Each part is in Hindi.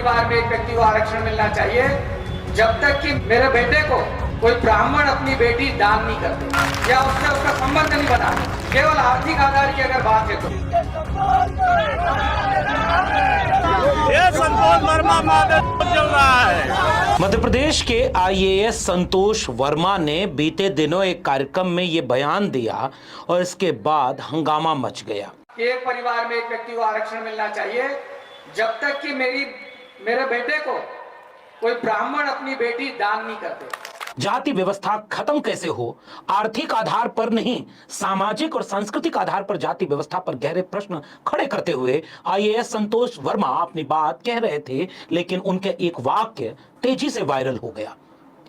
परिवार में एक व्यक्ति को आरक्षण मिलना चाहिए जब तक कि मेरे बेटे को कोई ब्राह्मण अपनी बेटी दान नहीं करते या उससे उसका संबंध नहीं बना। केवल आर्थिक आधार की अगर बात है तो ये संतोष वर्मा मादक चल रहा है। मध्य प्रदेश के आईएएस संतोष वर्मा ने बीते दिनों एक कार्यक्रम में यह बयान दिया और इसके बाद हंगामा मच गया कि एक परिवार में एक व्यक्ति को आरक्षण मिलना चाहिए जब तक कि मेरे बेटे को कोई ब्राह्मण अपनी बेटी दान नहीं करते। जाति व्यवस्था खत्म कैसे हो, आर्थिक आधार पर नहीं सामाजिक और सांस्कृतिक आधार पर जाति व्यवस्था पर गहरे प्रश्न खड़े करते हुए आईएएस संतोष वर्मा अपनी बात कह रहे थे, लेकिन उनके एक वाक्य तेजी से वायरल हो गया।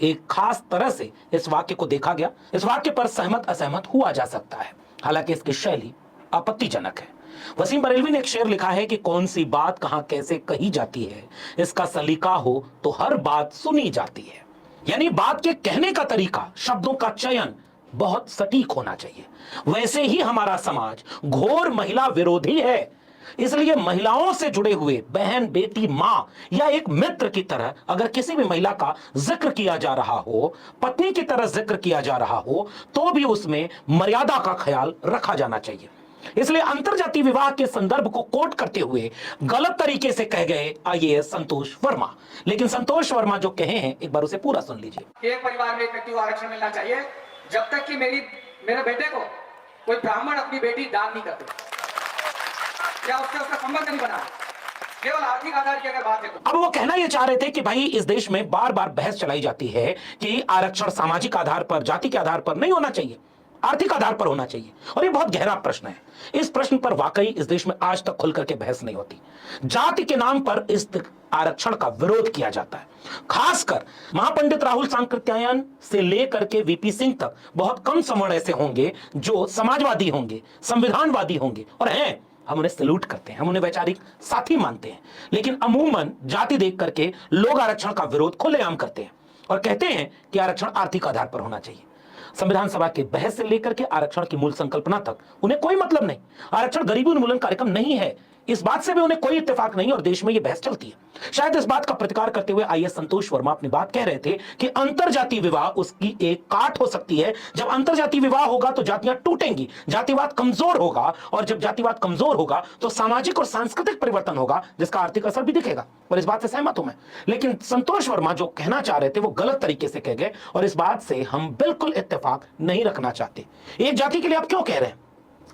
एक खास तरह से इस वाक्य को देखा गया। इस वाक्य पर सहमत असहमत हुआ जा सकता है, हालांकि इसकी शैली आपत्तिजनक है। वसीम बरेलवी ने एक शेर लिखा है कि कौन सी बात कहां कैसे कही जाती है, इसका सलीका हो तो हर बात सुनी जाती है। यानी बात के कहने का तरीका, शब्दों का चयन बहुत सटीक होना चाहिए। वैसे ही हमारा समाज घोर महिला विरोधी है, इसलिए महिलाओं से जुड़े हुए बहन, बेटी, मां या एक मित्र की तरह अगर किसी भी महिला का जिक्र किया जा रहा हो, पत्नी की तरह जिक्र किया जा रहा हो, तो भी उसमें मर्यादा का ख्याल रखा जाना चाहिए। इसलिए अंतरजातीय विवाह के संदर्भ को कोट करते हुए गलत तरीके से कह गए आईएएस संतोष वर्मा। लेकिन संतोष वर्मा जो कहे हैं, एक बार उसे पूरा सुन लीजिए। एक परिवार में एक व्यक्ति को आरक्षण मिलना चाहिए जब तक कि मेरे बेटे को कोई ब्राह्मण अपनी बेटी दान नहीं करते या उससे उसका संबंध नहीं बना। केवल आर्थिक आधार की अगर बात है तो। अब वो कहना ये चाह रहे थे कि भाई इस देश में बार बार बहस चलाई जाती है कि आरक्षण सामाजिक आधार पर, जाति के आधार पर नहीं होना चाहिए, आर्थिक आधार पर होना चाहिए। और ये बहुत गहरा प्रश्न है। इस प्रश्न पर वाकई इस देश में आज तक खुलकर के बहस नहीं होती। जाति के नाम पर इस आरक्षण का विरोध किया जाता है। खासकर महापंडित राहुल सांकृत्यायन से लेकर के वीपी सिंह तक बहुत कम सवर्ण ऐसे होंगे जो समाजवादी होंगे, संविधानवादी होंगे, और हैं, हम उन्हें सैल्यूट करते हैं, हम उन्हें वैचारिक साथी मानते हैं। लेकिन अमूमन जाति देख करके लोग आरक्षण का विरोध खुलेआम करते हैं और कहते हैं कि आरक्षण आर्थिक आधार पर होना चाहिए। संविधान सभा के बहस से लेकर के आरक्षण की मूल संकल्पना तक उन्हें कोई मतलब नहीं। आरक्षण गरीबी उन्मूलन कार्यक्रम नहीं है, इस बात से भी उन्हें कोई इत्तेफाक नहीं, और देश में यह बहस चलती है। शायद इस बात का प्रतिकार करते हुए आईएएस संतोष वर्मा अपनी बात कह रहे थे कि अंतरजातीय विवाह उसकी एक काट हो सकती है। जब अंतरजातीय विवाह होगा तो जातियां टूटेंगी, जातिवाद कमजोर होगा, और जब जातिवाद कमजोर होगा तो सामाजिक और सांस्कृतिक परिवर्तन होगा, जिसका आर्थिक असर भी दिखेगा। और इस बात से सहमत हूं मैं। लेकिन संतोष वर्मा जो कहना चाह रहे थे वो गलत तरीके से कह गए, और इस बात से हम बिल्कुल इत्तेफाक नहीं रखना चाहते। एक जाति के लिए आप क्यों कह रहे हैं?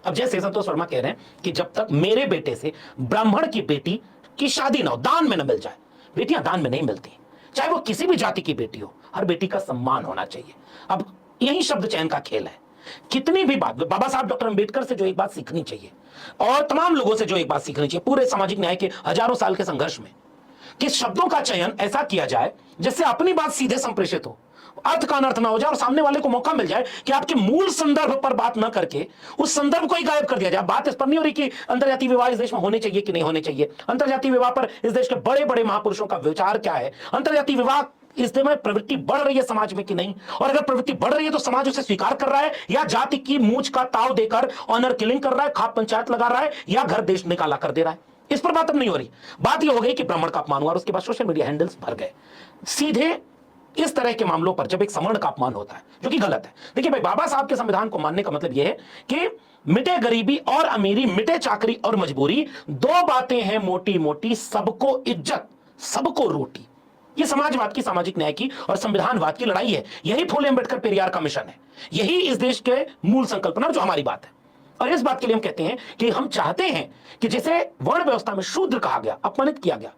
अब जैसे संतोष वर्मा कह रहे हैं कि जब तक मेरे बेटे से ब्राह्मण की बेटी की शादी ना हो, दान में न मिल जाए। बेटियां दान में नहीं मिलती, चाहे वो किसी भी जाति की बेटी हो। हर बेटी का सम्मान होना चाहिए। अब यही शब्द चयन का खेल है। कितनी भी बात, बाबा साहब डॉक्टर अंबेडकर से जो एक बात सीखनी चाहिए, और तमाम लोगों से जो एक बात सीखनी चाहिए पूरे सामाजिक न्याय के हजारों साल के संघर्ष में, कि शब्दों का चयन ऐसा किया जाए जिससे अपनी बात सीधे संप्रेषित हो, अर्थ का अनर्थ ना हो जाए, और सामने वाले को मौका मिल जाए कि आपके मूल संदर्भ पर बात न करके उस संदर्भ को ही गायब कर दिया जाए। बात इस पर नहीं हो रही कि अंतर्जातीय विवाह इस देश में होने चाहिए कि नहीं होने चाहिए। अंतर्जातीय विवाह पर इस देश के बड़े बड़े महापुरुषों का विचार क्या है। अंतर्जातीय विवाह इस देश में प्रवृत्ति बढ़ रही है समाज में कि नहीं, और अगर प्रवृत्ति बढ़ रही है तो समाज उसे स्वीकार कर रहा है या जाति की मूंछ का ताव देकर ऑनर किलिंग कर रहा है, खाप पंचायत लगा रहा है, या घर देश निकाला कर दे रहा है। इस पर बात अब नहीं हो रही। बात यह हो गई कि ब्राह्मण का अपमान हुआ और उसके बाद सोशल मीडिया हैंडल्स भर गए। सीधे इस तरह के मामलों पर जब एक सवर्ण का अपमान होता है, जो कि गलत है। देखिए भाई, बाबा साहब के संविधान को मानने का मतलब यह है कि मिटे गरीबी और अमीरी, मिटे चाकरी और मजबूरी, दो बातें हैं मोटी मोटी, सबको इज्जत, सबको रोटी। ये समाजवाद की, सामाजिक न्याय की और संविधानवाद की लड़ाई है। यही फूले अंबेडकर पेरियार का मिशन है, यही इस देश के मूल संकल्पना जो हमारी बात है। और इस बात के लिए हम कहते हैं कि हम चाहते हैं कि जिसे वर्ण व्यवस्था में शूद्र कहा गया, अपमानित किया गया,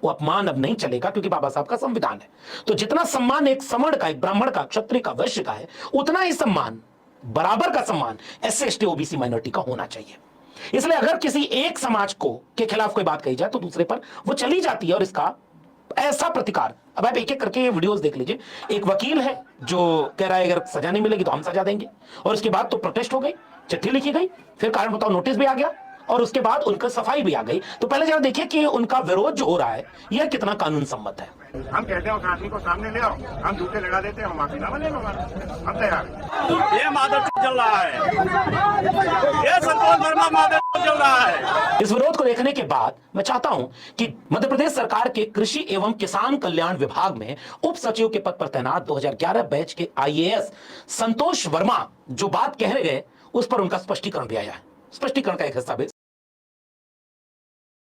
वो अपमान अब नहीं चलेगा, क्योंकि बाबा साहब का संविधान है। तो जितना सम्मान एक सवर्ण का, एक ब्राह्मण का, क्षत्रिय का, वैश्य का है, उतना ही सम्मान, बराबर का सम्मान एससी एसटी ओबीसी माइनॉरिटी का होना चाहिए। इसलिए अगर किसी एक समाज को के खिलाफ कोई बात कही जाए तो दूसरे पर वो चली जाती है, और इसका ऐसा प्रतिकार, अब आप एक एक करके ये वीडियोस देख लीजिए। एक वकील है जो कह रहा है अगर सजा नहीं मिलेगी तो हम सजा देंगे, और उसके बाद तो प्रोटेस्ट हो गई, चिट्ठी लिखी गई, फिर कारण बताओ नोटिस भी आ गया, और उसके बाद उनका सफाई भी आ गई। तो पहले जरा देखिए कि उनका विरोध जो हो रहा है यह कितना कानून सम्मत है। हम कहते हैं उस आदमी को सामने ले आओ, हम जूते लगा देते हैं, हम माफीनामा ले लो, हम तैयार हैं। ये मादक चल रहा है, ये संतोष वर्मा मादक चल रहा है। इस विरोध को देखने के बाद मैं चाहता हूं कि मध्य प्रदेश सरकार के कृषि एवं किसान कल्याण विभाग में उप सचिव के पद पर तैनात 2011 बैच के IAS संतोष वर्मा जो बात कह रहे गए उस पर उनका स्पष्टीकरण भी आया है। स्पष्टीकरण का एक हिस्सा भी